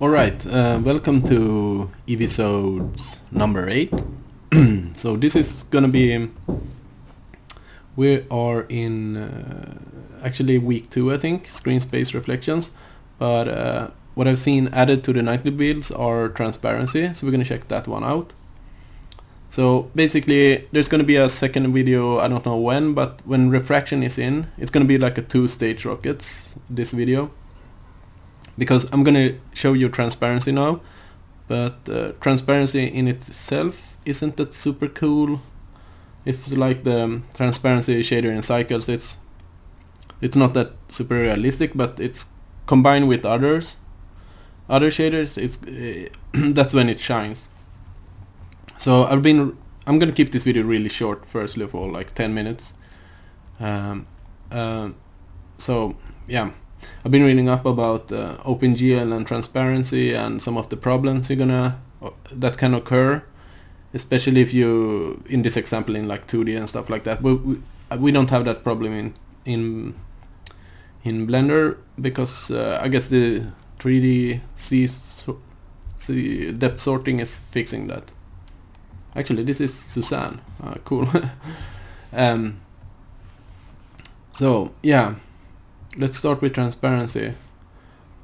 Alright, welcome to Eeveesode number 8. So this is gonna be... We are in actually week 2, I think, screen space reflections. But what I've seen added to the nightly builds are transparency, so we're gonna check that one out. So basically there's gonna be a second video, I don't know when, but when Refraction is in, it's gonna be like a 2-stage rockets, this video. Because I'm gonna show you transparency now, but transparency in itself isn't that super cool. It's like the transparency shader in cycles. It's not that super realistic, but it's combined with other shaders. It's that's when it shines. So I'm gonna keep this video really short. Firstly of all, like 10 minutes. So yeah. I've been reading up about OpenGL and transparency and some of the problems that can occur, especially if you, in this example, in like 2D and stuff like that. We don't have that problem in Blender because I guess the 3D depth sorting is fixing that. Actually, this is Suzanne. Cool. So yeah. Let's start with transparency.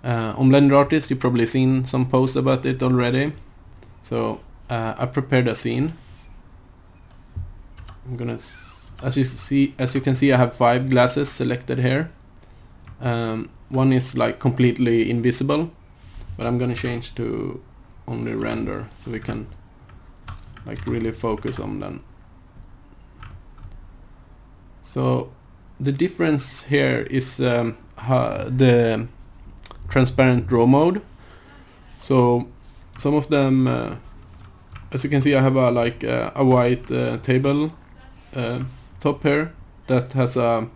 On Blender Artist, you've probably seen some posts about it already. So I prepared a scene. I'm gonna, as you can see, I have 5 glasses selected here. One is like completely invisible, but I'm gonna change to only render so we can like really focus on them. So the difference here is the transparent draw mode. So some of them, as you can see, I have a white table top here that has a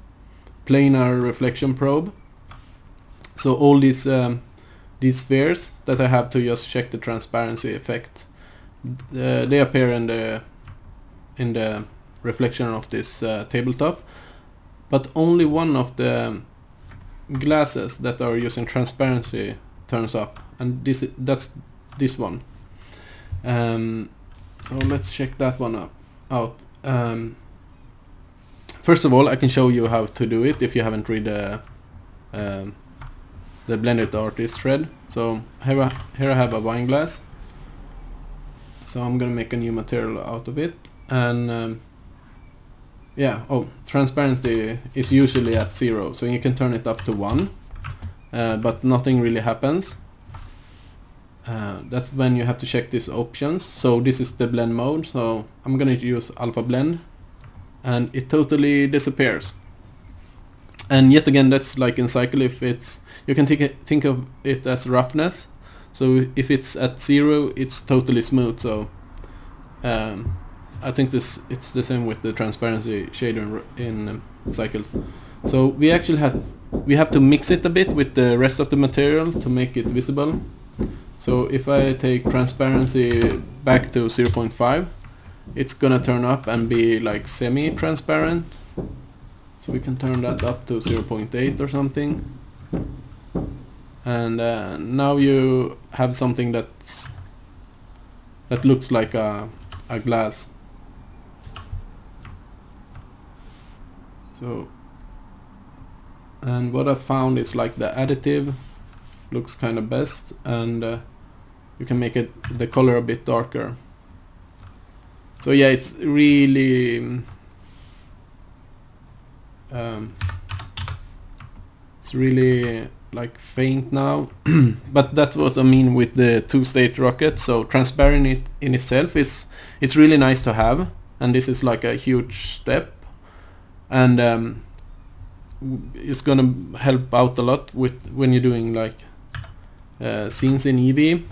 planar reflection probe. So all these spheres that I have to just check the transparency effect, they appear in the reflection of this tabletop. But only one of the glasses that are using transparency turns up, and that's this one. So let's check that one out. First of all, I can show you how to do it if you haven't read the Blender Artist thread. So here I have a wine glass. So I'm gonna make a new material out of it, and yeah, transparency is usually at 0, so you can turn it up to 1, but nothing really happens. That's when you have to check these options. So this is the blend mode, so I'm gonna use alpha blend, and it totally disappears. And yet again, that's like in cycle, if it's, you can think of it as roughness. So if it's at 0, it's totally smooth. So I think it's the same with the transparency shader in cycles. So we have to mix it a bit with the rest of the material to make it visible. So if I take transparency back to 0.5, it's gonna turn up and be like semi-transparent. So we can turn that up to 0.8 or something. And now you have something that looks like a glass. So, and what I found is like the additive looks kind of best, and you can make the color a bit darker. So yeah, it's really like faint now. But that's what I mean with the 2-stage rocket. So transparent in itself it's really nice to have, and this is like a huge step. And it's gonna help out a lot when you're doing like scenes in Eevee.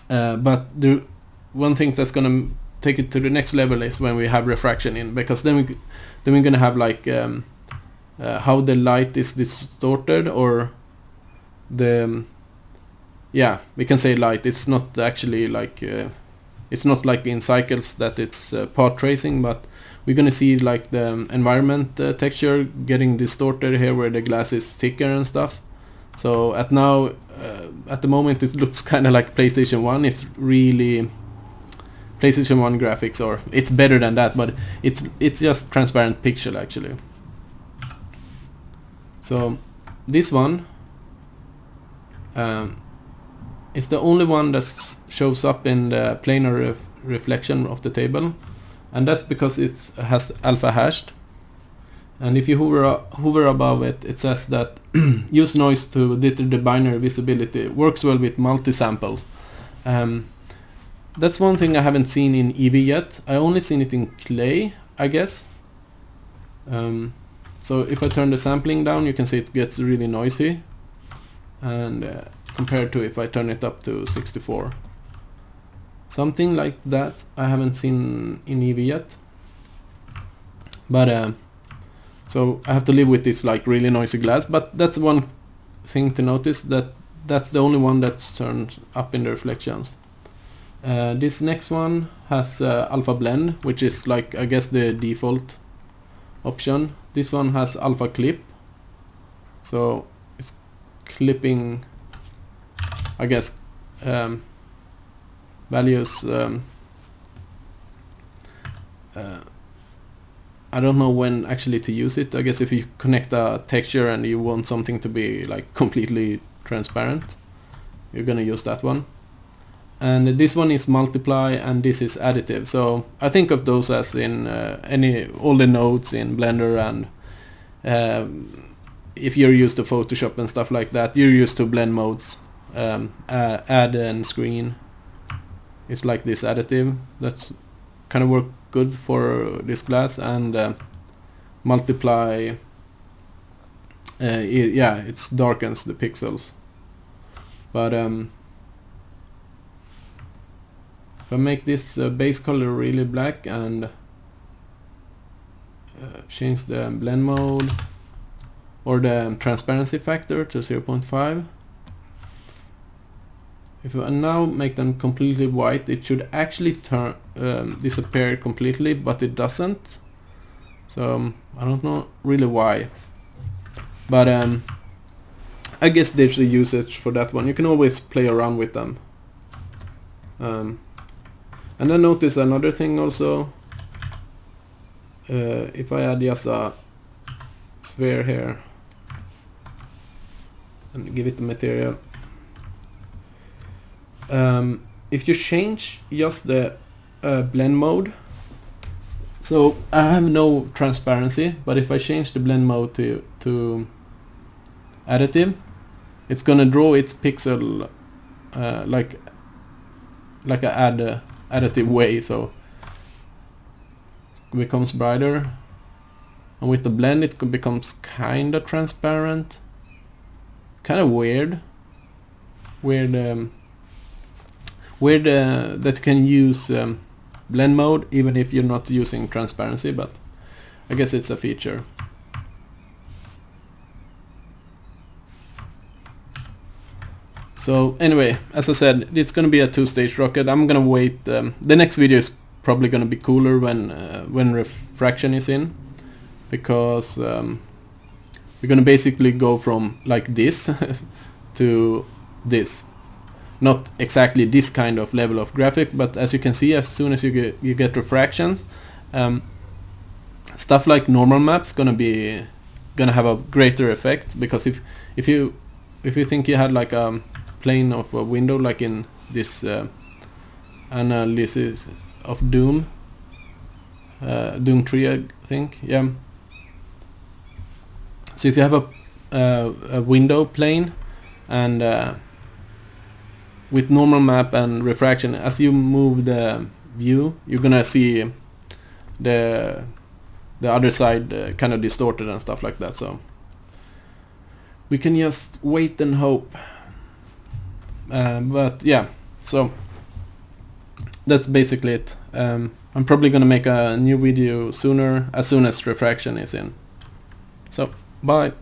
But the one thing that's gonna take it to the next level is when we have refraction in, because then we're gonna have like how the light is distorted, or the we can say light. It's not actually like it's not like in cycles that it's path tracing, but we're gonna see like the environment texture getting distorted here where the glass is thicker and stuff. So at the moment it looks kind of like PlayStation 1. It's really PlayStation 1 graphics, or it's better than that, but it's just transparent pixel actually. So this one is the only one that shows up in the planar reflection of the table, and that's because it has alpha hashed. And if you hover above it, it says that use noise to deter the binary visibility, works well with multi-samples. That's one thing I haven't seen in Eevee yet. I only seen it in Clay, I guess. So if I turn the sampling down, you can see it gets really noisy, and compared to if I turn it up to 64. Something like that I haven't seen in Eevee yet. But so I have to live with this like really noisy glass, but that's one thing to notice, that that's the only one that's turned up in the reflections. This next one has alpha blend, which is like, I guess, the default option. This one has alpha clip, so it's clipping, I guess, values. I don't know when actually to use it. I guess if you connect a texture and you want something to be like completely transparent, you're gonna use that one. And this one is multiply, and this is additive. So I think of those as in all the nodes in Blender, and if you're used to Photoshop and stuff like that, you're used to blend modes, add and screen. It's like this additive that's kind of work good for this glass, and multiply, yeah, it darkens the pixels. But if I make this base color really black and change the blend mode or the transparency factor to 0.5, if I now make them completely white, it should actually turn disappear completely, but it doesn't. So I don't know really why, but I guess there's a usage for that one. You can always play around with them. And I noticed another thing also. If I add just a sphere here and give it the material, if you change just the blend mode, so I have no transparency, but if I change the blend mode to additive, it's gonna draw its pixel like a additive way, so it becomes brighter, and with the blend it becomes kinda transparent. Kinda weird that you can use blend mode even if you're not using transparency, but I guess it's a feature. So anyway, as I said, it's gonna be a two-stage rocket. I'm gonna wait. The next video is probably gonna be cooler when refraction is in, because we're gonna basically go from like this to this. Not exactly this kind of level of graphic, but as you can see, as soon as you get refractions, stuff like normal maps gonna have a greater effect, because if you think you had like a plane of a window, like in this analysis of Doom 3, I think, yeah. So if you have a window plane, and with normal map and refraction, as you move the view, you're gonna see the other side kind of distorted and stuff like that. So we can just wait and hope. But yeah, so that's basically it. I'm probably gonna make a new video as soon as refraction is in. So bye.